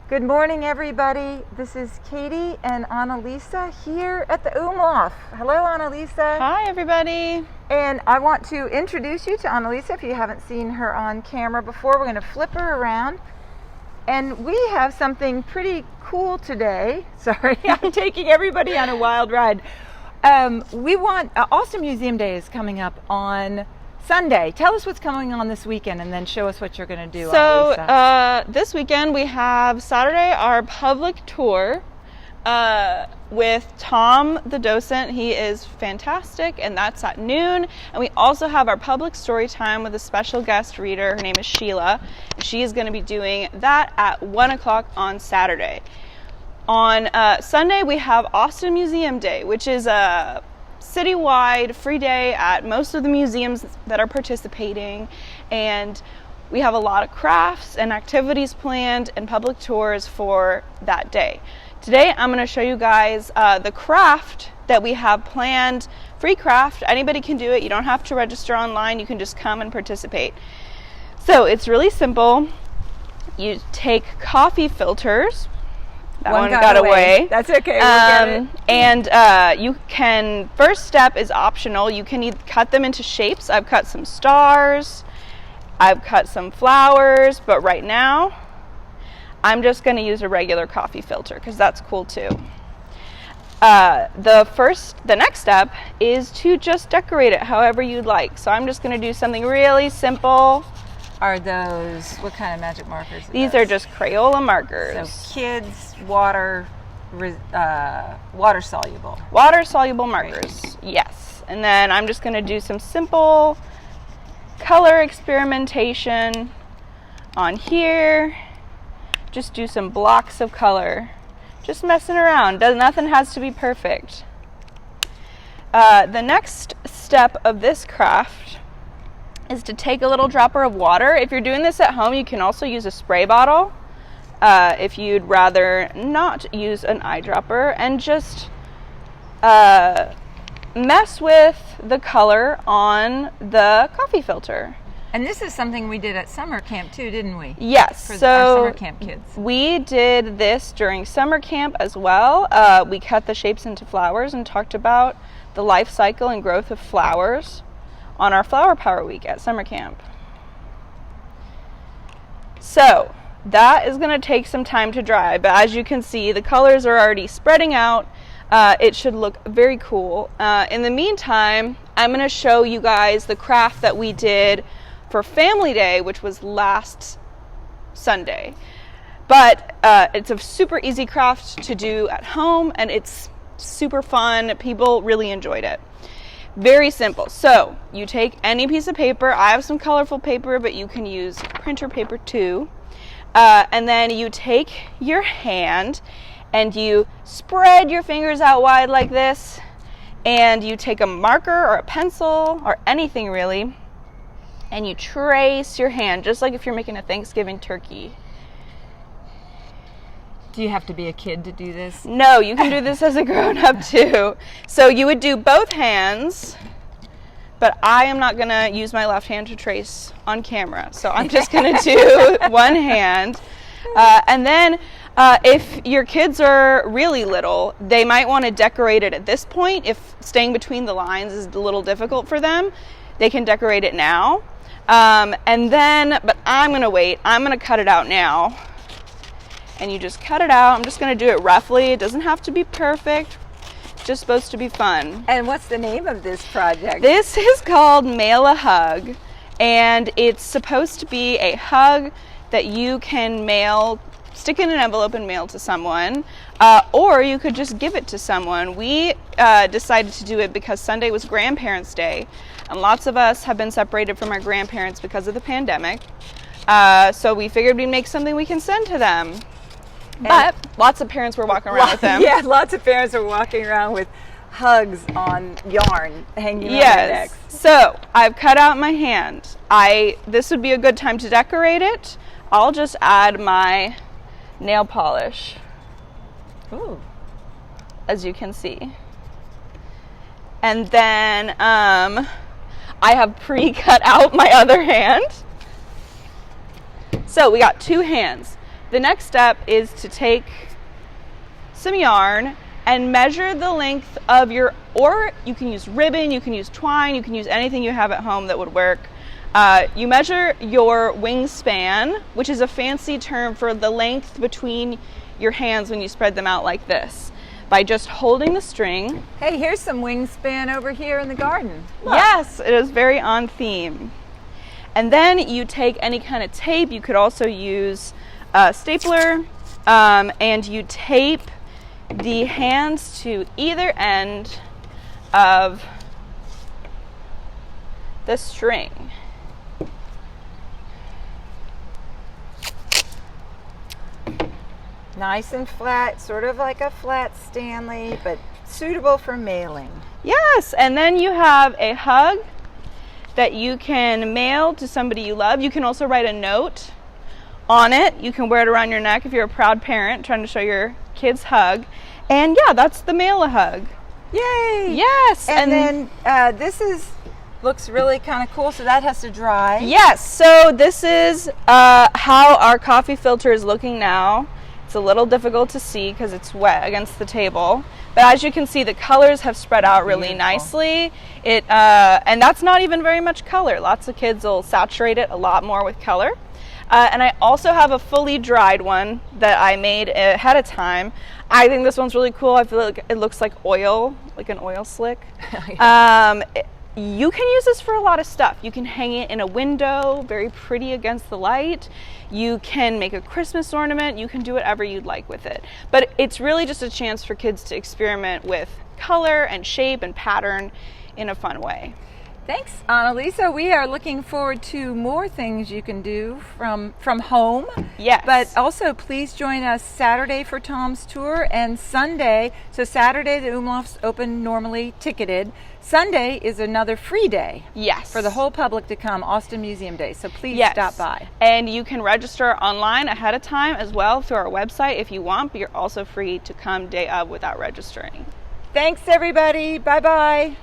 Good morning, everybody. This is Katie and Annalisa here at the Umlauf. Hello, Annalisa. Hi, everybody. And I want to introduce you to Annalisa if you haven't seen her on camera before. We're going to flip her around. And we have something pretty cool today. Sorry, I'm taking everybody on a wild ride. We want Austin Museum Day is coming up on Sunday. Tell us what's coming on this weekend and then show us what you're going to do. So this weekend we have Saturday our public tour with Tom, the docent. He is fantastic, and that's at noon. And we also have our public story time with a special guest reader. Her name is Sheila. She is going to be doing that at 1 o'clock on Saturday. On Sunday we have Austin Museum Day, which is a citywide free day at most of the museums that are participating, and we have a lot of crafts and activities planned and public tours for that day. Today I'm going to show you guys the craft that we have planned. Free craft, anybody can do it. You don't have to register online, you can just come and participate. So it's really simple. You take coffee filters. That one got away. That's okay. We'll get it. And you can, first step is optional. You can cut them into shapes. I've cut some stars. I've cut some flowers. But right now, I'm just going to use a regular coffee filter because that's cool too. The next step is to just decorate it however you'd like. So I'm just going to do something really simple. Are those, what kind of magic markers? These are just Crayola markers. So kids, water soluble. Water soluble markers, great. Yes. And then I'm just going to do some simple color experimentation on here. Just do some blocks of color. Just messing around. Nothing has to be perfect. The next step of this craft is to take a little dropper of water. If you're doing this at home, you can also use a spray bottle if you'd rather not use an eyedropper, and just mess with the color on the coffee filter. And this is something we did at summer camp too, didn't we? Yes. For our summer camp kids. We did this during summer camp as well. We cut the shapes into flowers and talked about the life cycle and growth of flowers on our Flower Power Week at summer camp. So that is going to take some time to dry, but as you can see, the colors are already spreading out. It should look very cool. In the meantime, I'm going to show you guys the craft that we did for Family Day, which was last Sunday. But it's a super easy craft to do at home, and it's super fun. People really enjoyed it. Very simple. So you take any piece of paper. I have some colorful paper, but you can use printer paper too. And then you take your hand and you spread your fingers out wide like this, and you take a marker or a pencil or anything really, and you trace your hand just like if you're making a Thanksgiving turkey. Do you have to be a kid to do this? No, you can do this as a grown-up too. So you would do both hands, but I am not going to use my left hand to trace on camera. So I'm just going to do one hand. And then if your kids are really little, they might want to decorate it at this point. If staying between the lines is a little difficult for them, they can decorate it now. But I'm going to wait. I'm going to cut it out now. And you just cut it out. I'm just going to do it roughly. It doesn't have to be perfect. It's just supposed to be fun. And what's the name of this project? This is called Mail a Hug. And it's supposed to be a hug that you can mail, stick in an envelope and mail to someone. Or you could just give it to someone. We decided to do it because Sunday was Grandparents' Day. And lots of us have been separated from our grandparents because of the pandemic. So we figured we'd make something we can send to them. But lots of parents were walking around with them. Yeah, lots of parents were walking around with hugs on yarn hanging on their necks. So I've cut out my hand. This would be a good time to decorate it. I'll just add my nail polish. Ooh. As you can see. And then I have pre-cut out my other hand. So we got two hands. the next step is to take some yarn and measure the length of your, or you can use ribbon, you can use twine, you can use anything you have at home that would work. You measure your wingspan, which is a fancy term for the length between your hands when you spread them out like this, by just holding the string. Hey, here's some wingspan over here in the garden. Look. Yes, it is very on theme. And then you take any kind of tape. You could also use a stapler, and you tape the hands to either end of the string. Nice and flat, sort of like a flat Stanley, but suitable for mailing. Yes, and then you have a hug that you can mail to somebody you love. You can also write a note on it. You can wear it around your neck if you're a proud parent trying to show your kids hug. And yeah, that's the Mail-A-Hug. Yay! Yes! And then this looks really kind of cool, so that has to dry. Yes, so this is how our coffee filter is looking now. It's a little difficult to see because it's wet against the table. But as you can see, the colors have spread out really nicely. And that's not even very much color. Lots of kids will saturate it a lot more with color. And I also have a fully dried one that I made ahead of time. I think this one's really cool. I feel like it looks like oil, like an oil slick. You can use this for a lot of stuff. You can hang it in a window, very pretty against the light. You can make a Christmas ornament. You can do whatever you'd like with it. But it's really just a chance for kids to experiment with color and shape and pattern in a fun way. Thanks, Annalisa. We are looking forward to more things you can do from home. Yes. But also, please join us Saturday for Tom's tour and Sunday. So Saturday, the Umlauf's open normally ticketed. Sunday is another free day. Yes. For the whole public to come, Austin Museum Day. So please stop by. And you can register online ahead of time as well through our website if you want, but you're also free to come day of without registering. Thanks, everybody. Bye-bye.